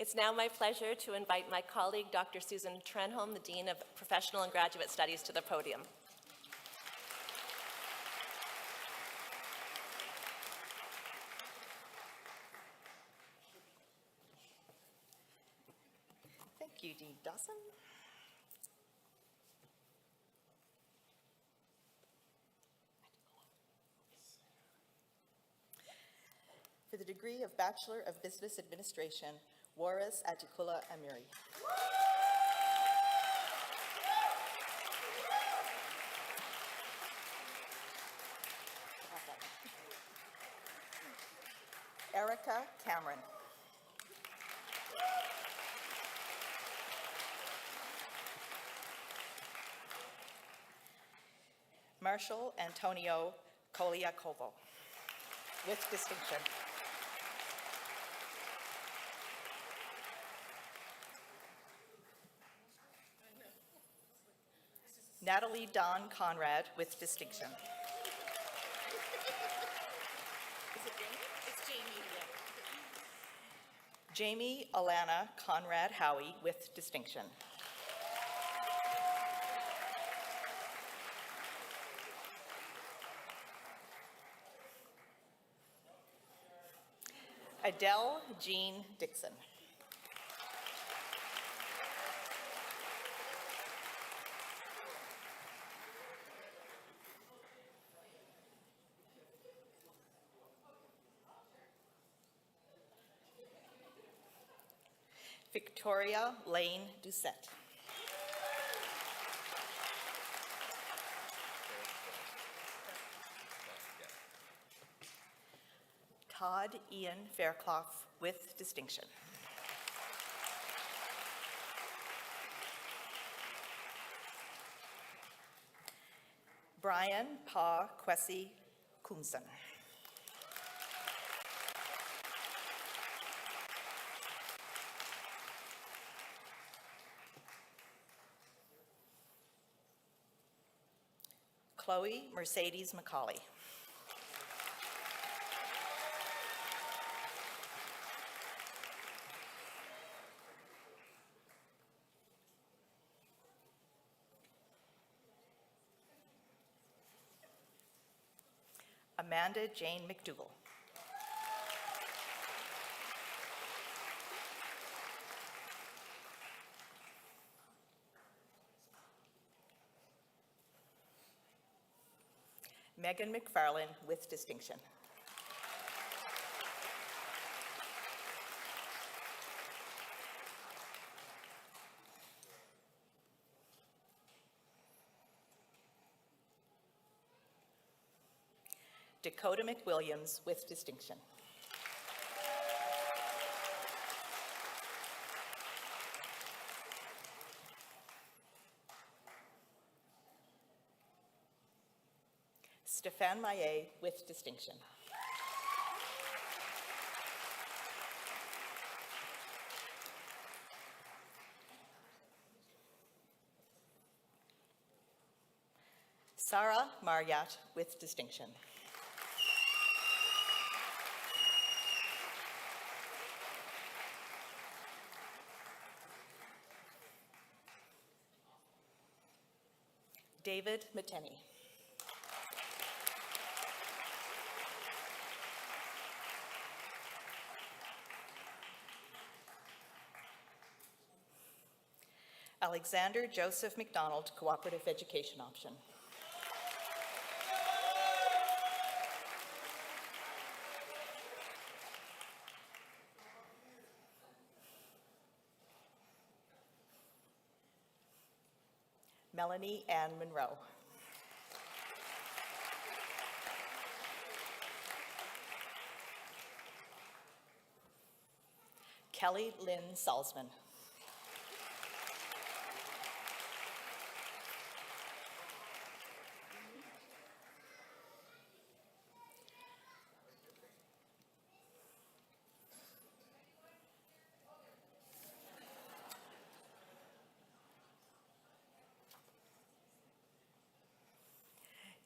It's now my pleasure to invite my colleague, Dr. Susan Trenholm, the Dean of Professional and Graduate Studies, to the podium. Thank you, Dean Dawson. For the degree of Bachelor of Business Administration, Waris Atikula Amiri. Erica Cameron. Marshall Antonio Koliakovo, with distinction. Natalie Dawn Conrad, with distinction. Is it Jamie? It's Jamie, yeah. Jamie Alana Conrad Howie, with distinction. Adele Jean Dixon. Victoria Lane Doucette. Todd Ian Fairclough, with distinction. Brian Pa Kwesi Kunson. Chloe Mercedes McCauley. Amanda Jane McDougall. Megan McFarlane, with distinction. Dakota McWilliams, with distinction. Stéphane Maillet, with distinction. Sarah Marriott, with distinction. David Mateni. Alexander Joseph McDonald, Cooperative Education Option. Melanie Ann Monroe. Kelly Lynn Salzman.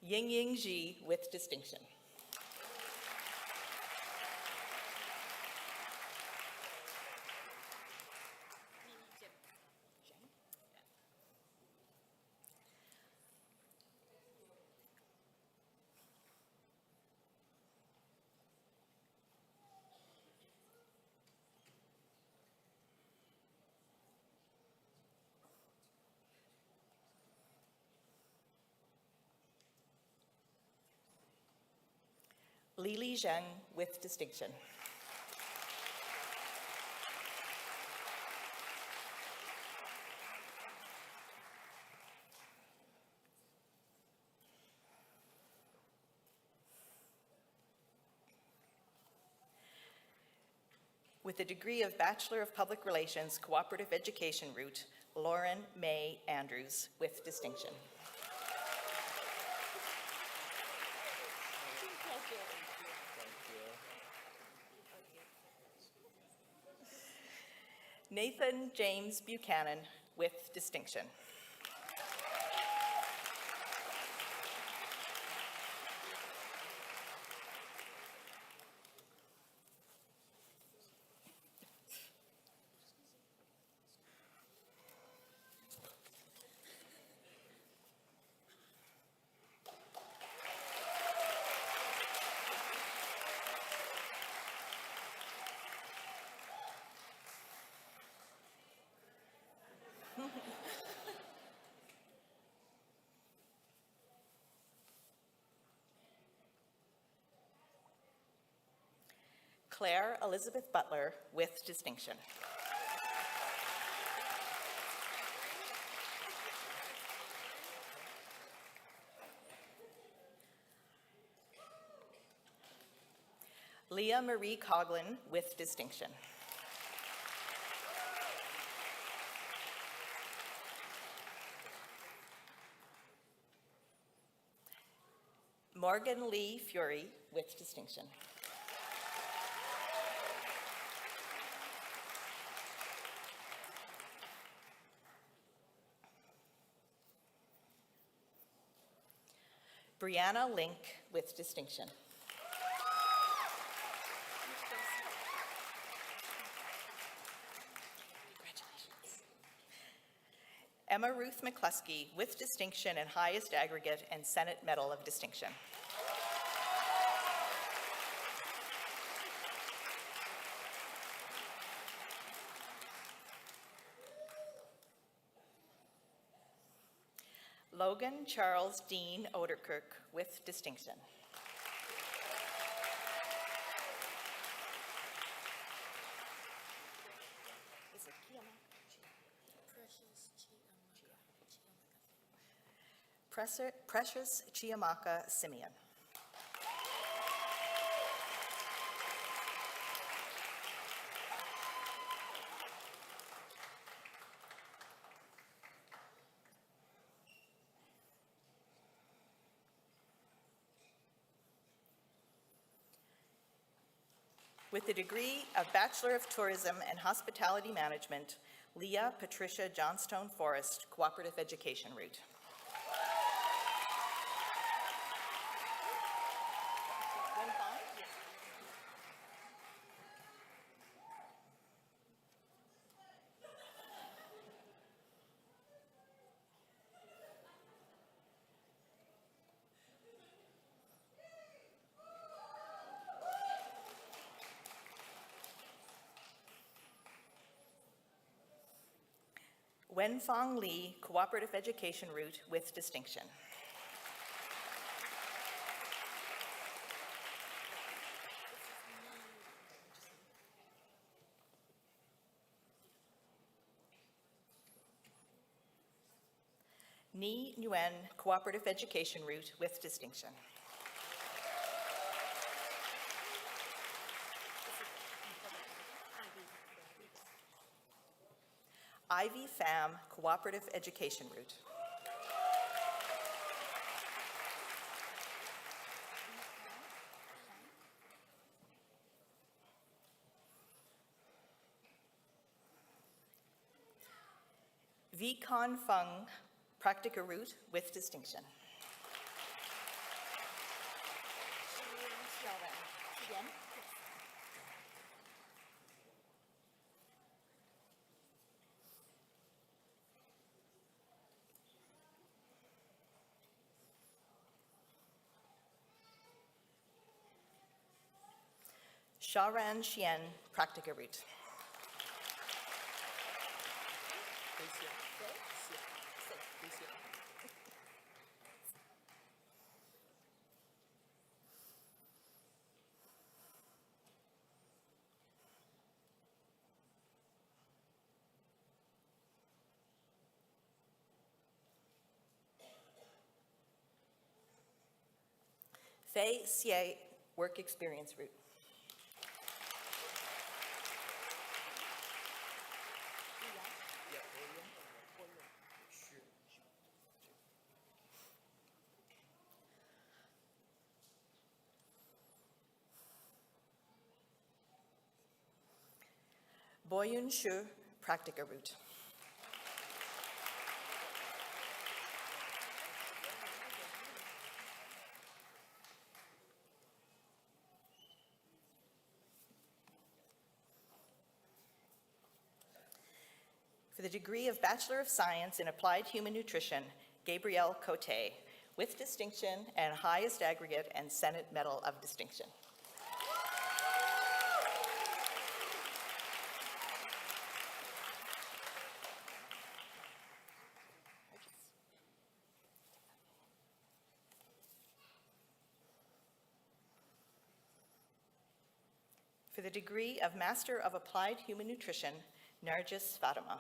Ying Ying Ji, with distinction. Lili Zheng with distinction. With a degree of Bachelor of Public Relations, Cooperative Education route, Lauren May Andrews with distinction. Nathan James Buchanan with distinction. Claire Elizabeth Butler with distinction. Leah Marie Coughlin with distinction. Morgan Lee Fury with distinction. Brianna Link with distinction. Congratulations. Emma Ruth McCluskey with distinction and highest aggregate and Senate Medal of Distinction. Logan Charles Dean Oderkirk with distinction. Precious Chiamaka Simeon. With the degree of Bachelor of Tourism and Hospitality Management, Leah Patricia Johnstone Forrest, Cooperative Education route. Wenfong Lee, Cooperative Education route with distinction. Ni Nguyen, Cooperative Education route with distinction. Ivy Pham, Cooperative Education route. V. Con Fung, Practica route with distinction. Sharan Xian, Practica route. Fei Xie, Work Experience Route. Boyun Shu, Practica Route. For the degree of Bachelor of Science in Applied Human Nutrition, Gabrielle Cote, with distinction and highest aggregate and Senate Medal of Distinction. For the degree of Master of Applied Human Nutrition, Nargis Fatima.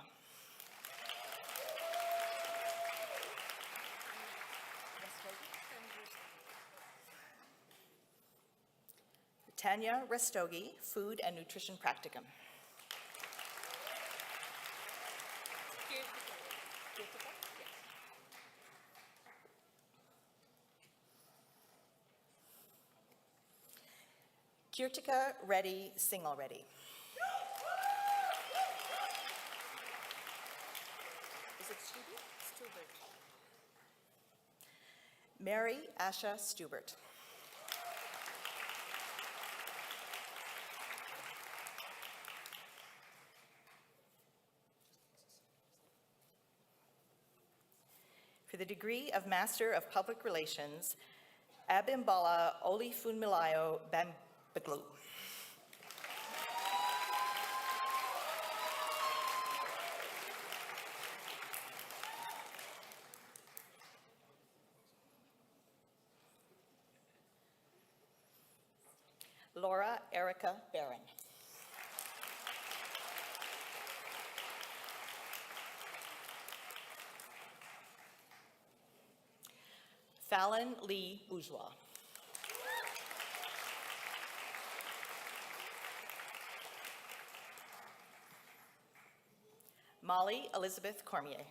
Tanya Restogi, Food and Nutrition Practicum. Kirtika Reddy, Single Reddy. Is it Stubert? Mary Asha Stubert. For the degree of Master of Public Relations, Abimbala Olifunmilayo Bambaglu. Laura Erica Barron. Fallon Lee Bourgeois. Molly Elizabeth Cormier.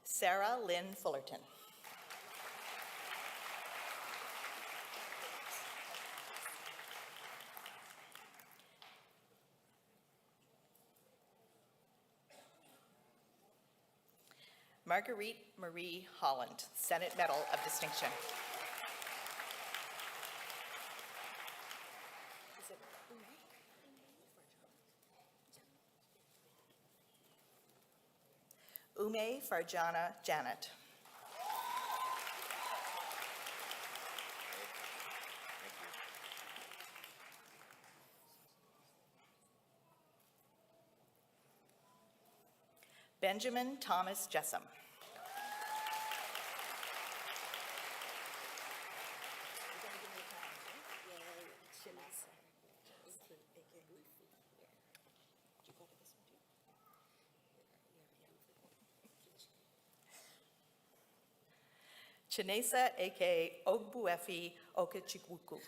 Sarah Lynn Fullerton. Marguerite Marie Holland, Senate Medal of Distinction. Ume Farjana Janet. Benjamin Thomas Jessam. Chinesa, a.k.a. Ogbuefi Okechukwu.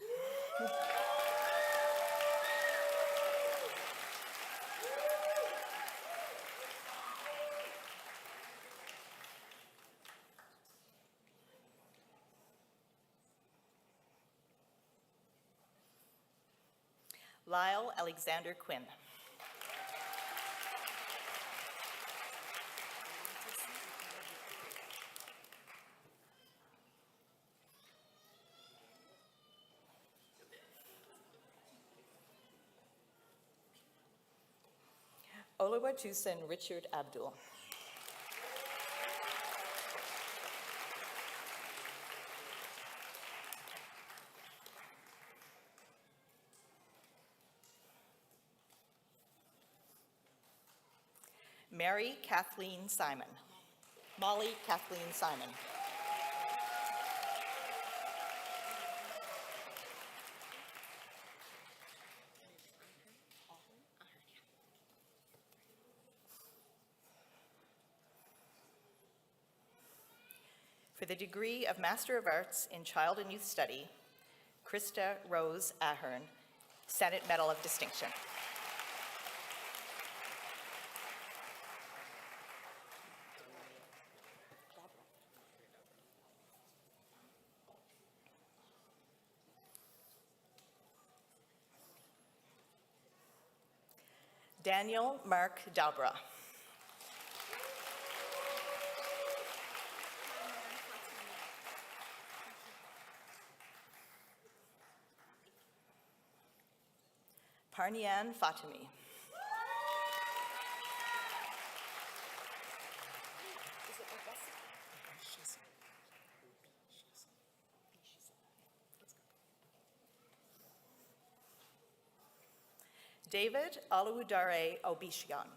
Lyle Alexander Quinn. Oluwatosin Richard Abdul. Mary Kathleen Simon. Molly Kathleen Simon. For the degree of Master of Arts in Child and Youth Study, Krista Rose Ahern, Senate Medal of Distinction. Daniel Mark Dabra. Parnian Fatimi. David Oluwadare Obishian.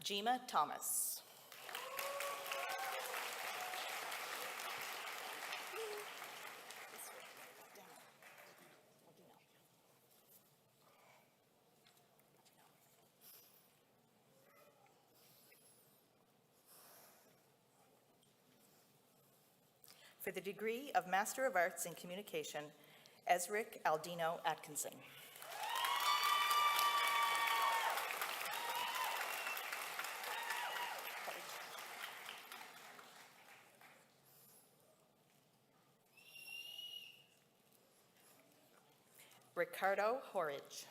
Jima Thomas. For the degree of Master of Arts in Communication, Esric Aldino Atkinson. Ricardo Horridge.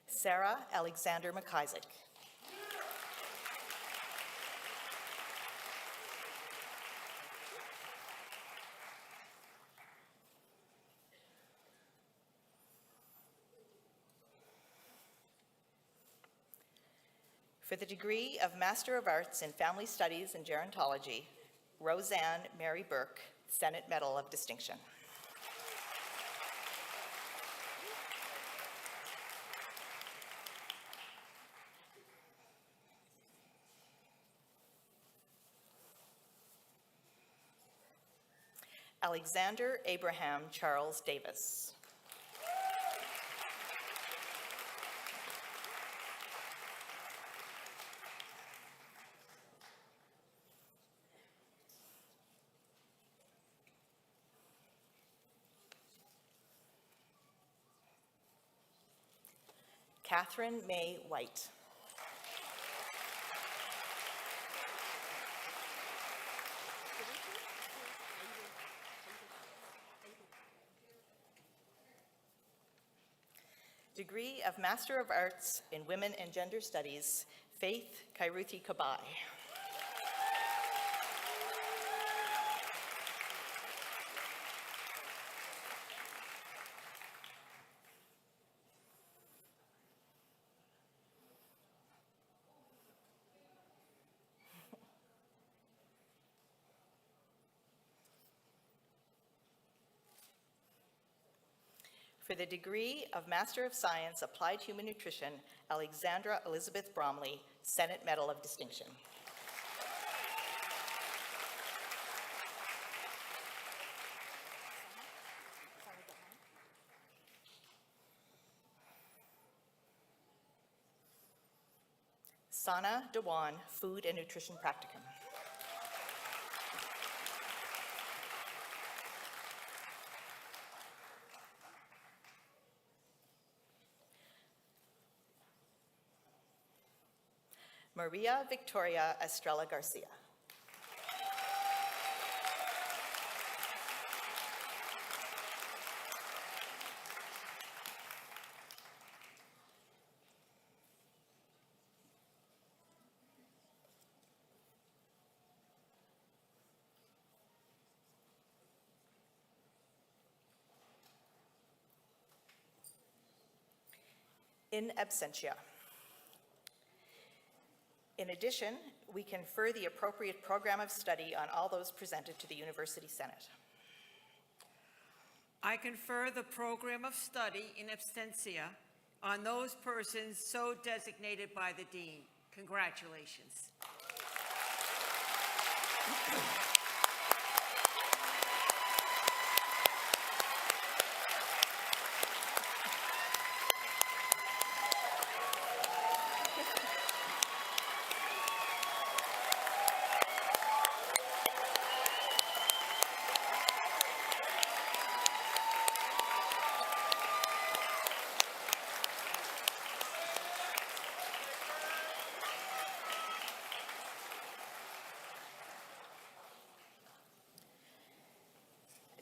Sarah Alexander McIsaac. For the degree of Master of Arts in Family Studies and Gerontology, Roseanne Mary Burke, Senate Medal of Distinction. Alexander Abraham Charles Davis. Catherine May White. Degree of Master of Arts in Women and Gender Studies, Faith Kairuthi Kabai. For the degree of Master of Science, Applied Human Nutrition, Alexandra Elizabeth Bromley, Senate Medal of Distinction. Sana Dewan, Food and Nutrition Practicum. Maria Victoria Estrella Garcia. In absentia. In addition, we confer the appropriate program of study on all those presented to the University Senate. I confer the program of study in absentia on those persons so designated by the Dean. Congratulations.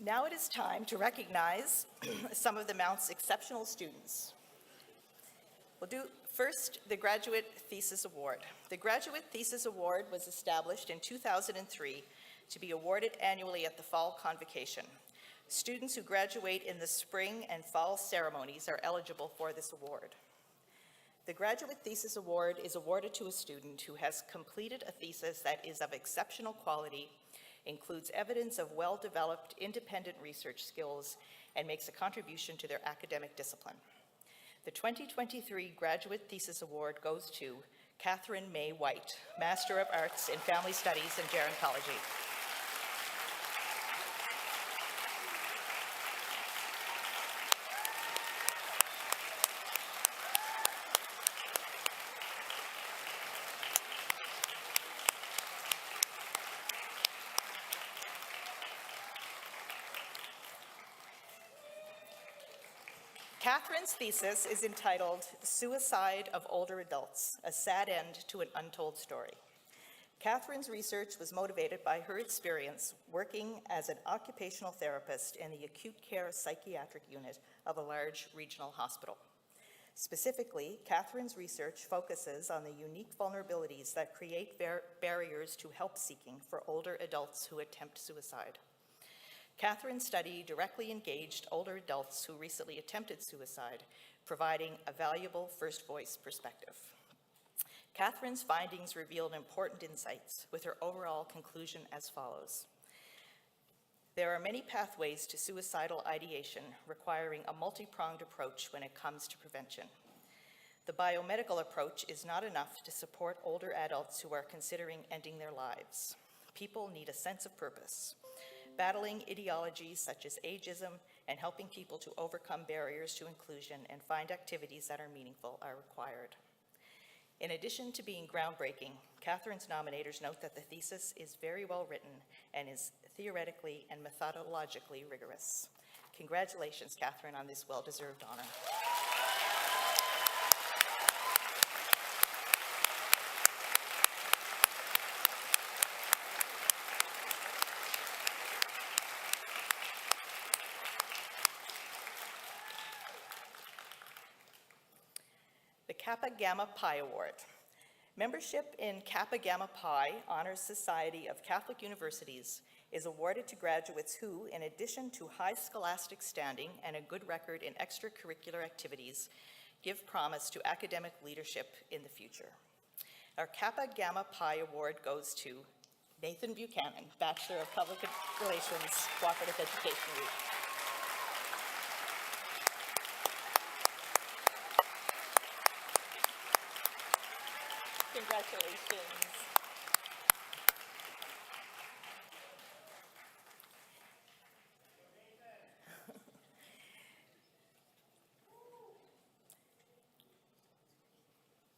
Now it is time to recognize some of the Mount's exceptional students. We'll do first the Graduate Thesis Award. The Graduate Thesis Award was established in 2003 to be awarded annually at the Fall Convocation. Students who graduate in the spring and fall ceremonies are eligible for this award. The Graduate Thesis Award is awarded to a student who has completed a thesis that is of exceptional quality, includes evidence of well-developed independent research skills, and makes a contribution to their academic discipline. The 2023 Graduate Thesis Award goes to Catherine May White, Master of Arts in Family Studies in Gerontology. Catherine's thesis is entitled Suicide of Older Adults, A Sad End to an Untold Story. Catherine's research was motivated by her experience working as an occupational therapist in the acute care psychiatric unit of a large regional hospital. Specifically, Catherine's research focuses on the unique vulnerabilities that create barriers to help seeking for older adults who attempt suicide. Catherine's study directly engaged older adults who recently attempted suicide, providing a valuable first voice perspective. Catherine's findings revealed important insights, with her overall conclusion as follows. There are many pathways to suicidal ideation requiring a multi-pronged approach when it comes to prevention. The biomedical approach is not enough to support older adults who are considering ending their lives. People need a sense of purpose. Battling ideologies such as ageism and helping people to overcome barriers to inclusion and find activities that are meaningful are required. In addition to being groundbreaking, Catherine's nominators note that the thesis is very well written and is theoretically and methodologically rigorous. Congratulations, Catherine, on this well-deserved honor. The Kappa Gamma Pi Award. Membership in Kappa Gamma Pi Honors Society of Catholic Universities is awarded to graduates who, in addition to high scholastic standing and a good record in extracurricular activities, give promise to academic leadership in the future. Our Kappa Gamma Pi Award goes to Nathan Buchanan, Bachelor of Public Relations, Cooperative Education Week. Congratulations.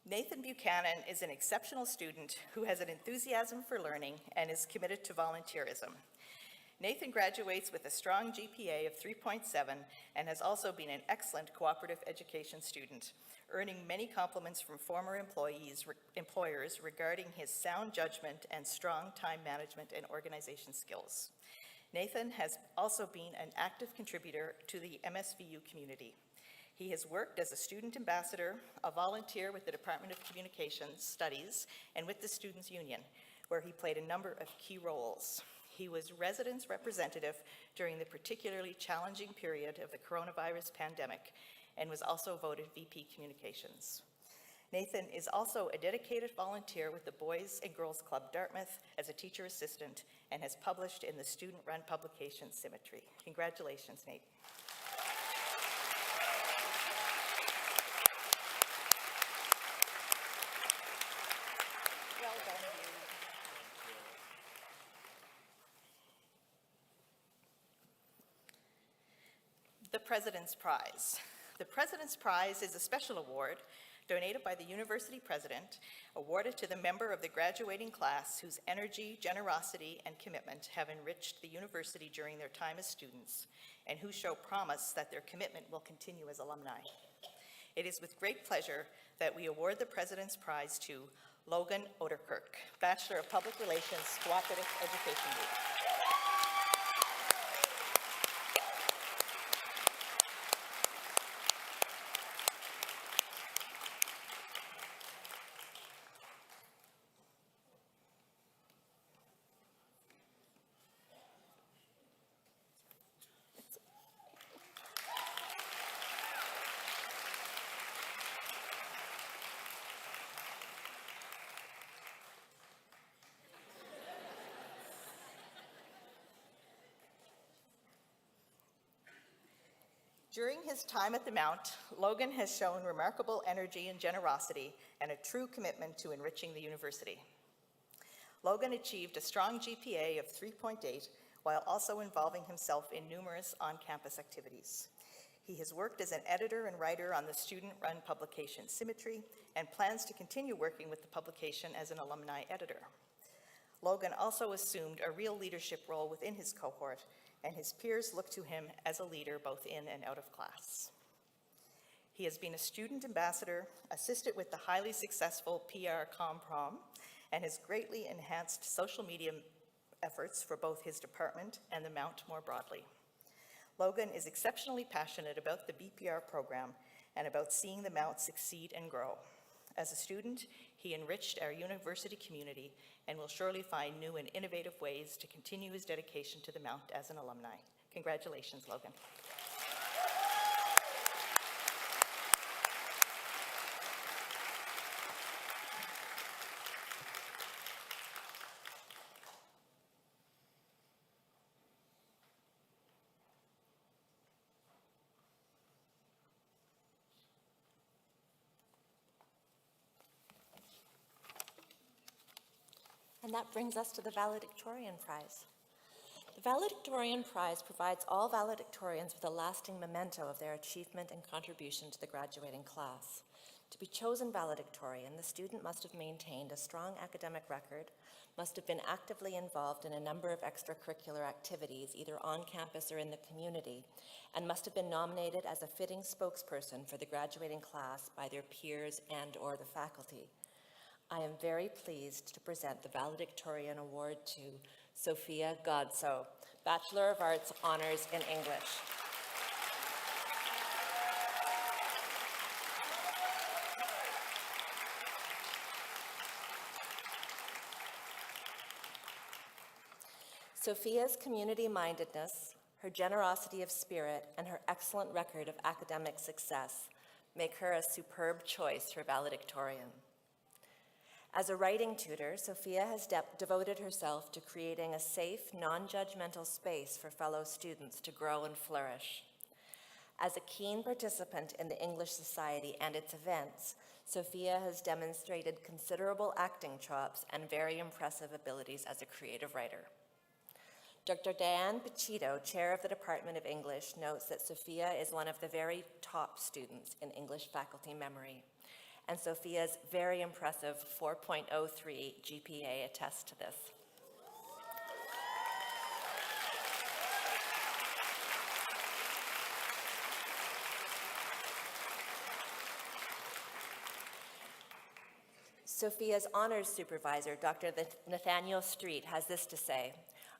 Nathan Buchanan is an exceptional student who has an enthusiasm for learning and is committed to volunteerism. Nathan graduates with a strong GPA of 3.7 and has also been an excellent cooperative education student, earning many compliments from former employers regarding his sound judgment and strong time management and organization skills. Nathan has also been an active contributor to the MSVU community. He has worked as a student ambassador, a volunteer with the Department of Communications Studies, and with the Students' Union, where he played a number of key roles. He was residence representative during the particularly challenging period of the coronavirus pandemic and was also voted VP Communications. Nathan is also a dedicated volunteer with the Boys and Girls Club Dartmouth as a teacher assistant and has published in the student-run publication Symmetry. Congratulations, Nate. President's Prize. The President's Prize is a special award donated by the university president, awarded to the member of the graduating class whose energy, generosity, and commitment have enriched the university during their time as students, and who show promise that their commitment will continue as alumni. It is with great pleasure that we award the President's Prize to Logan Oderkirk, Bachelor of Public Relations, Cooperative Education Group. During his time at the Mount, Logan has shown remarkable energy and generosity and a true commitment to enriching the university. Logan achieved a strong GPA of 3.8 while also involving himself in numerous on-campus activities. He has worked as an editor and writer on the student-run publication Symmetry and plans to continue working with the publication as an alumni editor. Logan also assumed a real leadership role within his cohort, and his peers look to him as a leader both in and out of class. He has been a student ambassador, assisted with the highly successful PR Comprom, and has greatly enhanced social media efforts for both his department and the Mount more broadly. Logan is exceptionally passionate about the BPR program and about seeing the Mount succeed and grow. As a student, he enriched our university community and will surely find new and innovative ways to continue his dedication to the Mount as an alumni. Congratulations, Logan. And that brings us to the Valedictorian Prize. The Valedictorian Prize provides all valedictorians with a lasting memento of their achievement and contribution to the graduating class. To be chosen valedictorian, the student must have maintained a strong academic record, must have been actively involved in a number of extracurricular activities, either on campus or in the community, and must have been nominated as a fitting spokesperson for the graduating class by their peers and/or the faculty. I am very pleased to present the Valedictorian Award to Sophia Godso, Bachelor of Arts Honors in English. Sophia's community-mindedness, her generosity of spirit, and her excellent record of academic success make her a superb choice for valedictorian. As a writing tutor, Sophia has devoted herself to creating a safe, non-judgmental space for fellow students to grow and flourish. As a keen participant in the English Society and its events, Sophia has demonstrated considerable acting chops and very impressive abilities as a creative writer. Dr. Diane Pachito, chair of the Department of English, notes that Sophia is one of the very top students in English faculty memory, and Sophia's very impressive 4.03 GPA attests to this. Sophia's honors supervisor, Dr. Nathaniel Street, has this to say: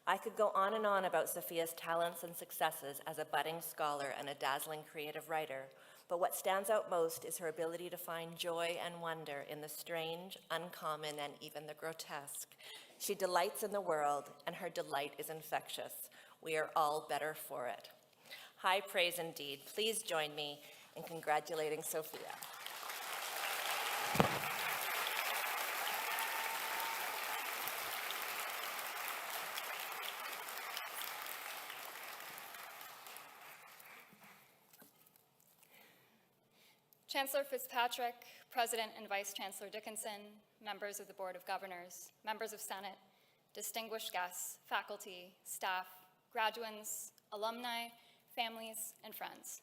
I could go on and on about Sophia's talents and successes as a budding scholar and a dazzling creative writer, but what stands out most is her ability to find joy and wonder in the strange, uncommon, and even the grotesque. She delights in the world, and her delight is infectious. We are all better for it. High praise indeed. Please join me in congratulating Sophia. Chancellor Fitzpatrick, President and Vice Chancellor Dickinson, members of the Board of Governors, members of Senate, distinguished guests, faculty, staff, graduands, alumni, families, and friends.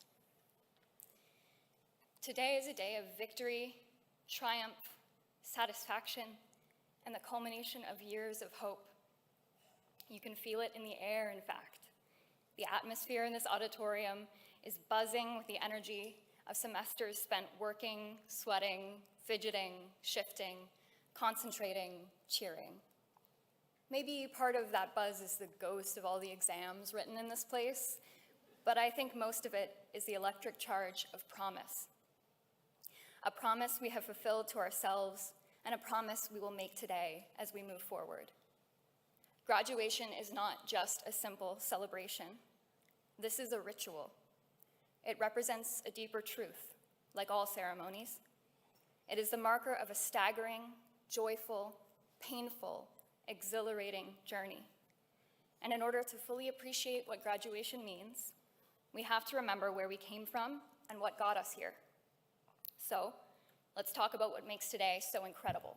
Today is a day of victory, triumph, satisfaction, and the culmination of years of hope. You can feel it in the air, in fact. The atmosphere in this auditorium is buzzing with the energy of semesters spent working, sweating, fidgeting, shifting, concentrating, cheering. Maybe part of that buzz is the ghost of all the exams written in this place, but I think most of it is the electric charge of promise. A promise we have fulfilled to ourselves, and a promise we will make today as we move forward. Graduation is not just a simple celebration. This is a ritual. It represents a deeper truth, like all ceremonies. It is the marker of a staggering, joyful, painful, exhilarating journey. And in order to fully appreciate what graduation means, we have to remember where we came from and what got us here. So, let's talk about what makes today so incredible.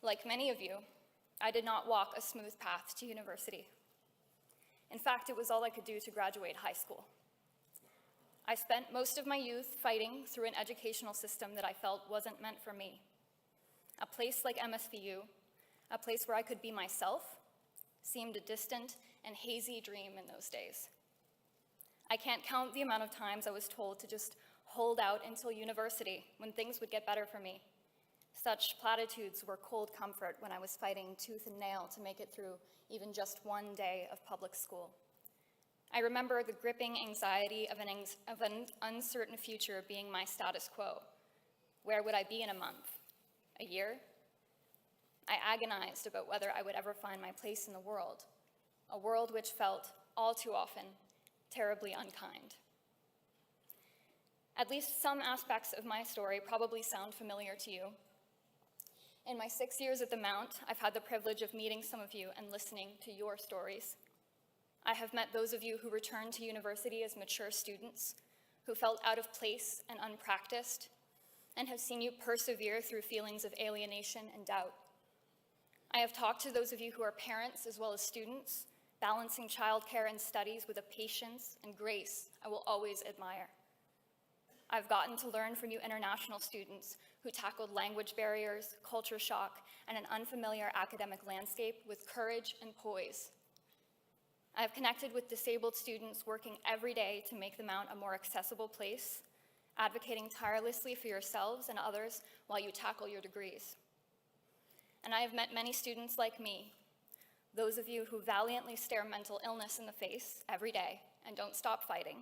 Like many of you, I did not walk a smooth path to university. In fact, it was all I could do to graduate high school. I spent most of my youth fighting through an educational system that I felt wasn't meant for me. A place like MSVU, a place where I could be myself, seemed a distant and hazy dream in those days. I can't count the amount of times I was told to just hold out until university when things would get better for me. Such platitudes were cold comfort when I was fighting tooth and nail to make it through even just one day of public school. I remember the gripping anxiety of an uncertain future being my status quo. Where would I be in a month? A year? I agonized about whether I would ever find my place in the world, a world which felt, all too often, terribly unkind. At least some aspects of my story probably sound familiar to you. In my 6 years at the Mount, I've had the privilege of meeting some of you and listening to your stories. I have met those of you who returned to university as mature students, who felt out of place and unpracticed, and have seen you persevere through feelings of alienation and doubt. I have talked to those of you who are parents as well as students, balancing childcare and studies with a patience and grace I will always admire. I've gotten to learn from you international students who tackled language barriers, culture shock, and an unfamiliar academic landscape with courage and poise. I have connected with disabled students working every day to make the Mount a more accessible place, advocating tirelessly for yourselves and others while you tackle your degrees. And I have met many students like me, those of you who valiantly stare mental illness in the face every day and don't stop fighting,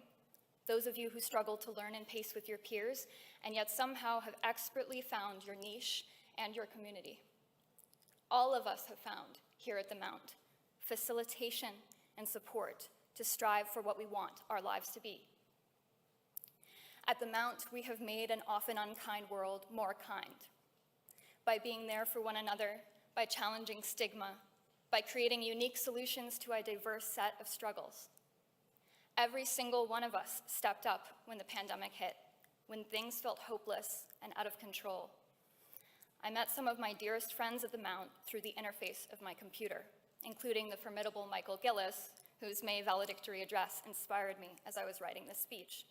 those of you who struggle to learn in pace with your peers and yet somehow have expertly found your niche and your community. All of us have found here at the Mount facilitation and support to strive for what we want our lives to be. At the Mount, we have made an often unkind world more kind by being there for one another, by challenging stigma, by creating unique solutions to a diverse set of struggles. Every single one of us stepped up when the pandemic hit, when things felt hopeless and out of control. I met some of my dearest friends at the Mount through the interface of my computer, including the formidable Michael Gillis, whose May valedictory address inspired me as I was writing this speech.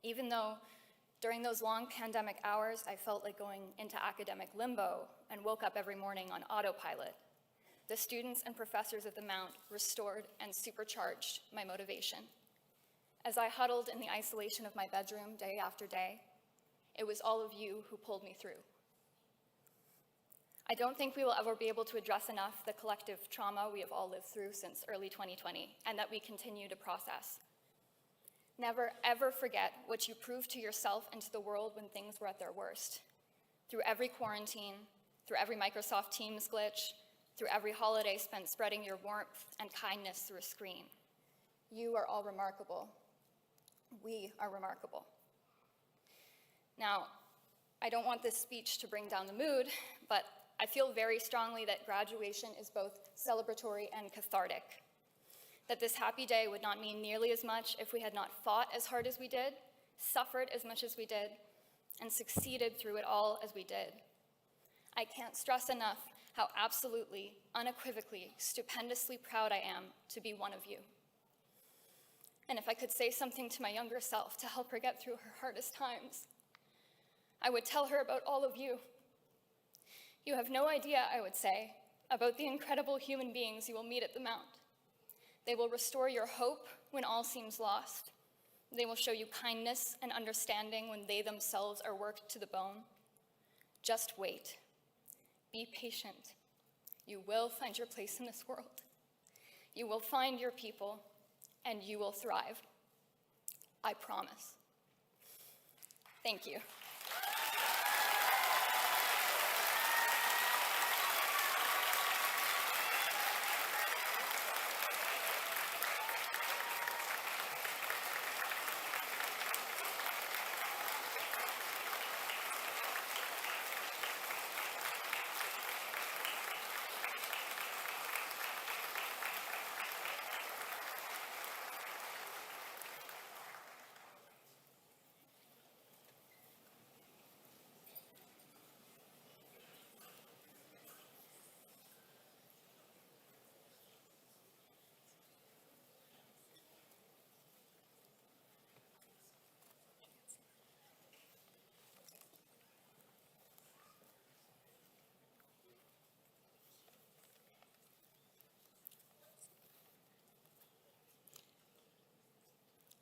Even though during those long pandemic hours, I felt like going into academic limbo and woke up every morning on autopilot, the students and professors of the Mount restored and supercharged my motivation. As I huddled in the isolation of my bedroom day after day, it was all of you who pulled me through. I don't think we will ever be able to address enough the collective trauma we have all lived through since early 2020 and that we continue to process. Never, ever forget what you proved to yourself and to the world when things were at their worst. Through every quarantine, through every Microsoft Teams glitch, through every holiday spent spreading your warmth and kindness through a screen. You are all remarkable. We are remarkable. Now, I don't want this speech to bring down the mood, but I feel very strongly that graduation is both celebratory and cathartic. That this happy day would not mean nearly as much if we had not fought as hard as we did, suffered as much as we did, and succeeded through it all as we did. I can't stress enough how absolutely, unequivocally, stupendously proud I am to be one of you. And if I could say something to my younger self to help her get through her hardest times, I would tell her about all of you. You have no idea, I would say, about the incredible human beings you will meet at the Mount. They will restore your hope when all seems lost. They will show you kindness and understanding when they themselves are worked to the bone. Just wait. Be patient. You will find your place in this world. You will find your people, and you will thrive. I promise. Thank you.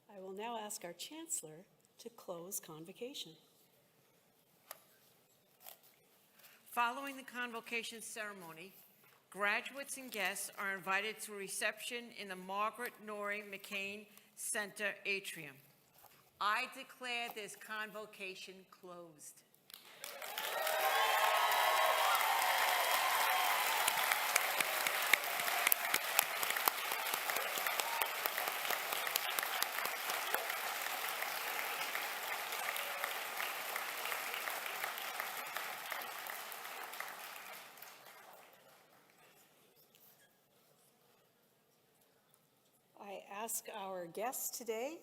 I will now ask our Chancellor to close Convocation. Following the Convocation ceremony, graduates and guests are invited to a reception in the Margaret Norrie McCain Center atrium. I declare this Convocation closed. I ask our guests today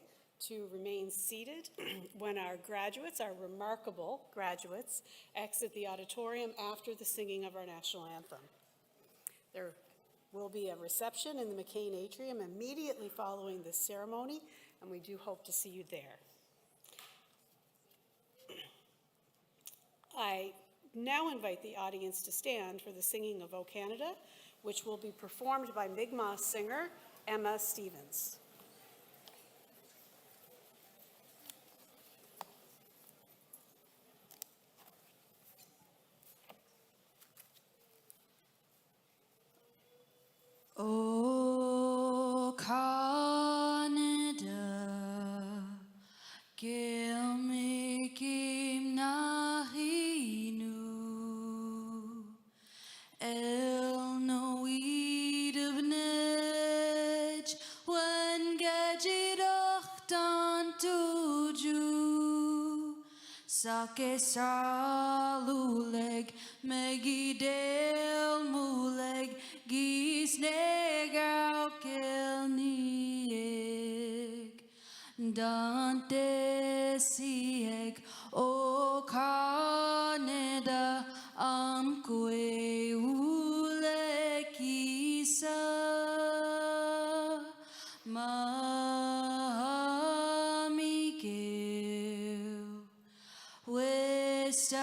to remain seated when our graduates, our remarkable graduates, exit the auditorium after the singing of our national anthem. There will be a reception in the McCain Atrium immediately following this ceremony, and we do hope to see you there. I now invite the audience to stand for the singing of O Canada, which will be performed by Mi'kmaq singer Emma Stevens. O Canada, gil me kim na hinu, el no eid of nedge, when gadget ochtan tuju, sake saluleg, megidel muleg, gis negal kelnieg, Dante sieg, O Canada, amque ule kisa, Mamikel, West